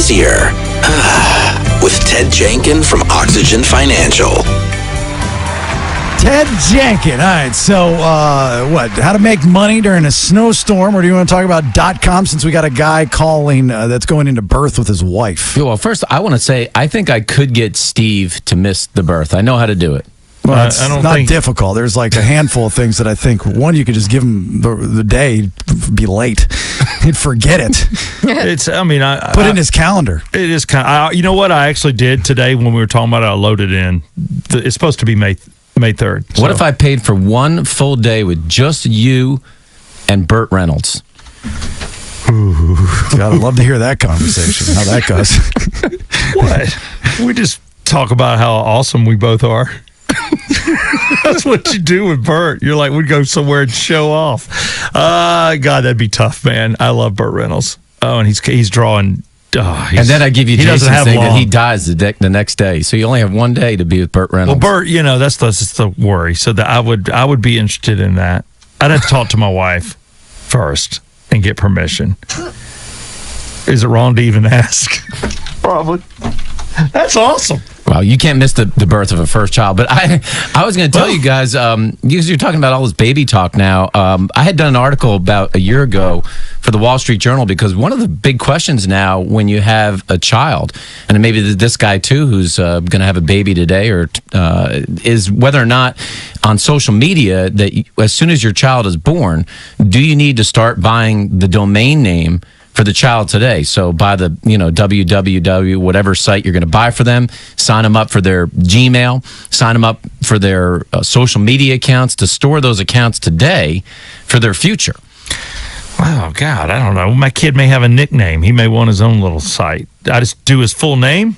easier. With Ted Jenkin from Oxygen Financial. Ted Jenkin. All right, so how to make money during a snowstorm, or do you want to talk about .com since we got a guy calling that's going into birth with his wife? Well, first, I want to say I think I could get Steve to miss the birth. I know how to do it. Well, it's not difficult. There's like a handful of things that I think, one, you could just give him the day, be late. He'd forget it. Put it in his calendar. It is kind of, you know what I actually did today when we were talking about it, I loaded in. It's supposed to be May 3rd. What if I paid for one full day with just you and Burt Reynolds? Ooh, God, I'd love to hear that conversation, how that goes. What? We just talk about how awesome we both are. That's what you do with Burt. You're like, we'd go somewhere and show off. God, that'd be tough, man. I love Burt Reynolds. Oh, and he's drawing. And then I give you Jason's thing that he dies the next day. So you only have one day to be with Burt Reynolds. Well, Burt, that's the worry. So that I would be interested in that. I'd have to talk to my wife first and get permission. Is it wrong to even ask? Probably. That's awesome. Well, you can't miss the birth of a first child. But I was going to tell you guys, because you're talking about all this baby talk now, I had done an article about a year ago for the Wall Street Journal, because one of the big questions now when you have a child, and maybe this guy too who's going to have a baby today, or is whether or not on social media that as soon as your child is born, do you need to start buying the domain name for the child today? So buy the, www, whatever site you're going to buy for them, sign them up for their Gmail, sign them up for their social media accounts to store those accounts today for their future. Wow, God, I don't know. My kid may have a nickname. He may want his own little site. I just do his full name,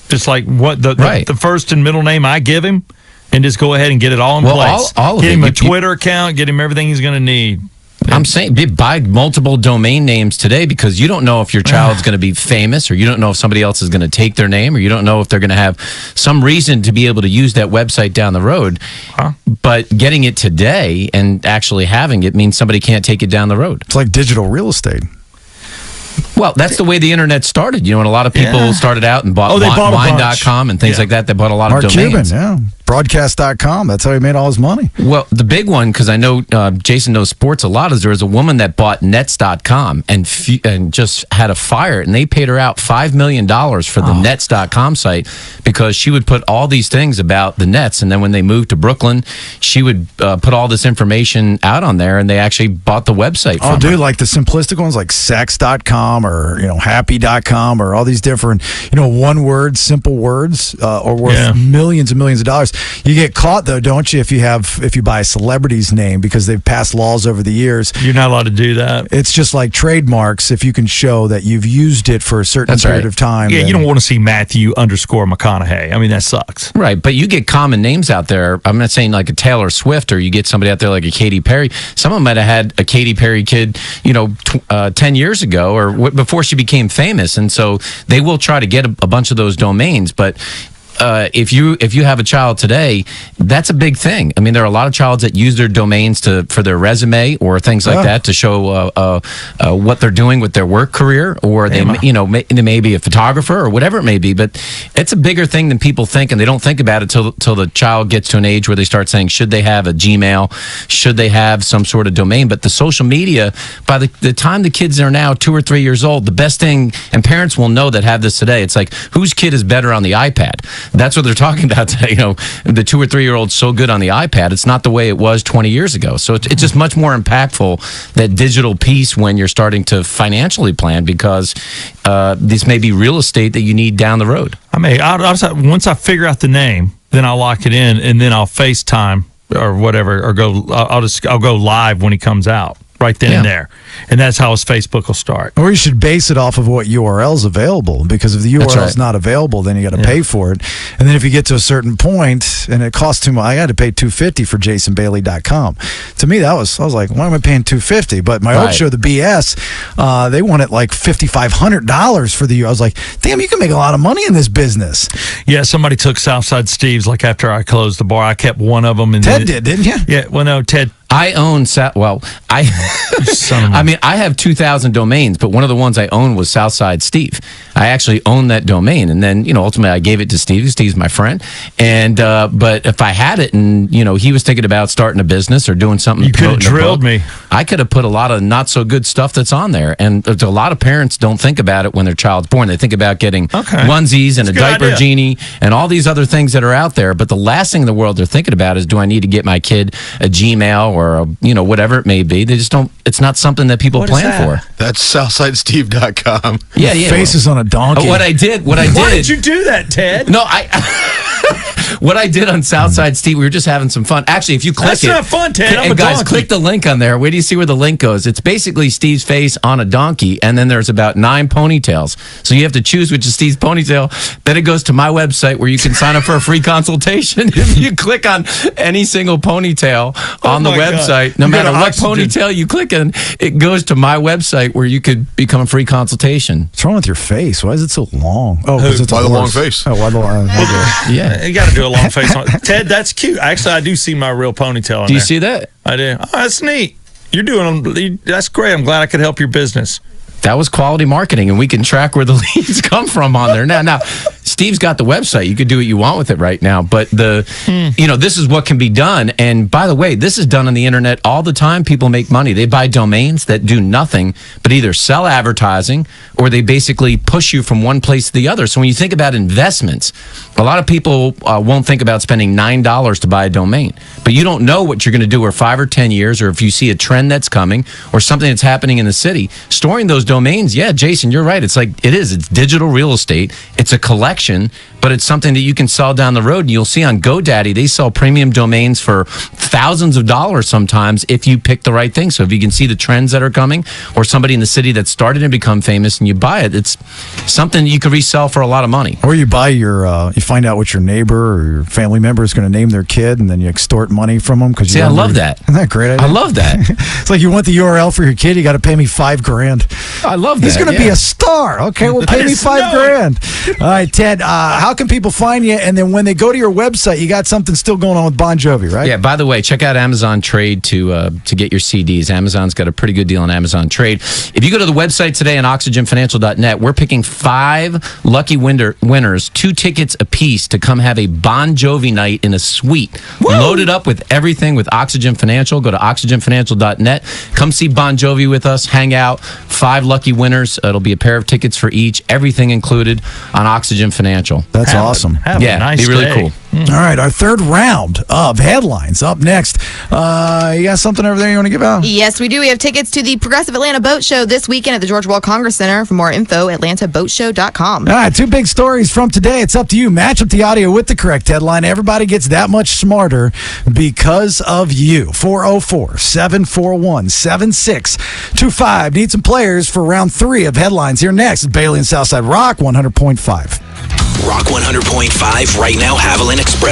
just like what the first and middle name I give him, and just go ahead and get it all in place. All of get him a Twitter account, get him everything he's going to need. I'm saying buy multiple domain names today, because you don't know if your child's going to be famous, or you don't know if somebody else is going to take their name, or you don't know if they're going to have some reason to be able to use that website down the road. But getting it today and actually having it means somebody can't take it down the road. It's like digital real estate. Well, that's the way the internet started. And a lot of people started out and bought wine.com and things like that. They bought a lot of domains. Cuban, Broadcast.com. That's how he made all his money. Well, the big one, because I know Jason knows sports a lot, is there was a woman that bought Nets.com and just had a fire, and they paid her out $5 million for the Nets.com site, because she would put all these things about the Nets, and then when they moved to Brooklyn, she would put all this information out on there, and they actually bought the website from her. Like the simplistic ones like sex.com or happy.com or all these different one word simple words are worth millions and millions of dollars. You get caught though, don't you, if you buy a celebrity's name, because they've passed laws over the years. You're not allowed to do that. It's just like trademarks. If you can show that you've used it for a certain period of time. Yeah, you don't want to see Matthew_McConaughey. I mean, that sucks. Right, but you get common names out there. I'm not saying like a Taylor Swift, or you get somebody out there like a Katy Perry. Some of them might have had a Katy Perry kid 10 years ago, or before she became famous, and so they will try to get a bunch of those domains. But if you have a child today, that's a big thing. I mean, there are a lot of childs that use their domains for their resume or things like that, to show what they're doing with their work career, or they may be a photographer or whatever it may be. But it's a bigger thing than people think, and they don't think about it till the child gets to an age where they start saying, should they have a Gmail? Should they have some sort of domain? But the social media, by the time the kids are now 2 or 3 years old, the best thing, and parents will know that have this today, it's like, whose kid is better on the iPad? That's what they're talking about today. The 2 or 3 year old's so good on the iPad. It's not the way it was 20 years ago. So it's just much more impactful, that digital piece, when you're starting to financially plan, because this may be real estate that you need down the road. I mean, once I figure out the name, then I'll lock it in, and then I'll FaceTime or whatever, or I'll go live when he comes out. Right then and there. And that's how his Facebook will start. Or you should base it off of what URL is available, because if the URL is not available, then you got to pay for it. And then if you get to a certain point and it costs too much, I had to pay $250 for jasonbailey.com. To me, I was like, why am I paying $250? But my old show, the BS, they wanted like $5,500 for the URL. I was like, damn, you can make a lot of money in this business. Yeah, somebody took Southside Steve's, like after I closed the bar. I kept one of them. And Ted did, didn't you? Yeah, well, no, Ted I own I mean, I have 2,000 domains, but one of the ones I owned was Southside Steve. I actually owned that domain, and then ultimately I gave it to Steve. Steve's my friend, and but if I had it, and he was thinking about starting a business or doing something, you could have drilled me. I could have put a lot of not so good stuff that's on there, and a lot of parents don't think about it when their child's born. They think about getting onesies and a diaper genie and all these other things that are out there, but the last thing in the world they're thinking about is, do I need to get my kid a Gmail or whatever it may be? They just don't. It's not something that people plan for. That's SouthsideSteve.com. Yeah. Faces on a donkey. What I did. Why did you do that, Ted? No, what I did on Southside Steve, we were just having some fun. Actually, if you click That's not fun, Ted. I'm a guys, donkey. click the link on there. Where do you see where the link goes? It's basically Steve's face on a donkey, and then there's about 9 ponytails. So you have to choose which is Steve's ponytail. Then it goes to my website where you can sign up for a free consultation. If you click on any single ponytail on the website, no matter what ponytail you click on, it goes to my website where you could become a free consultation. What's wrong with your face? Why is it so long? Oh, why the long face? Oh, why the long? Yeah, you got to do a long face on it. Ted, that's cute. Actually, I do see my real ponytail on Do you there. see that? I do. Oh, that's neat. That's great. I'm glad I could help your business. That was quality marketing, and we can track where the leads come from on there. Now, Steve's got the website. You could do what you want with it right now, but this is what can be done. And by the way, this is done on the internet all the time. People make money. They buy domains that do nothing but either sell advertising or they basically push you from one place to the other. So when you think about investments, a lot of people won't think about spending $9 to buy a domain, but you don't know what you're going to do for 5 or 10 years, or if you see a trend that's coming or something that's happening in the city. Storing those domains, yeah, Jason, you're right. It's digital real estate. It's a collection, but it's something that you can sell down the road. And you'll see on GoDaddy, they sell premium domains for thousands of dollars sometimes if you pick the right thing. So if you can see the trends that are coming, or somebody in the city that started to become famous and you buy it, it's something you could resell for a lot of money. Or you buy you find out what your neighbor or your family member is going to name their kid, and then you extort money from them. See, I love that. Isn't that a great idea? I love that. It's like, you want the URL for your kid, you got to pay me $5,000. I love that. He's going to be a star. Okay, well, pay me $5,000. All right, Ted, how can people find you? And then when they go to your website, you got something still going on with Bon Jovi, right? Yeah, by the way, check out Amazon Trade to get your CDs. Amazon's got a pretty good deal on Amazon Trade. If you go to the website today on oxygenfinancial.net, we're picking 5 lucky winners, 2 tickets apiece to come have a Bon Jovi night in a suite. Woo! Loaded up with everything with Oxygen Financial. Go to oxygenfinancial.net. Come see Bon Jovi with us. Hang out. 5 lucky winners. It'll be a pair of tickets for each. Everything included on Oxygen Financial. That's awesome. Have a nice be really day. cool. All right, our third round of headlines up next. You got something over there you want to give out? Yes, we do. We have tickets to the Progressive Atlanta Boat Show this weekend at the George Wall Congress Center. For more info, atlantaboatshow.com. All right, 2 big stories from today. It's up to you. Match up the audio with the correct headline. Everybody gets that much smarter because of you. 404-741-7625. Need some players for round 3 of headlines here next. Bailey and Southside Rock 100.5. Rock 100.5 right now, Haviland Express.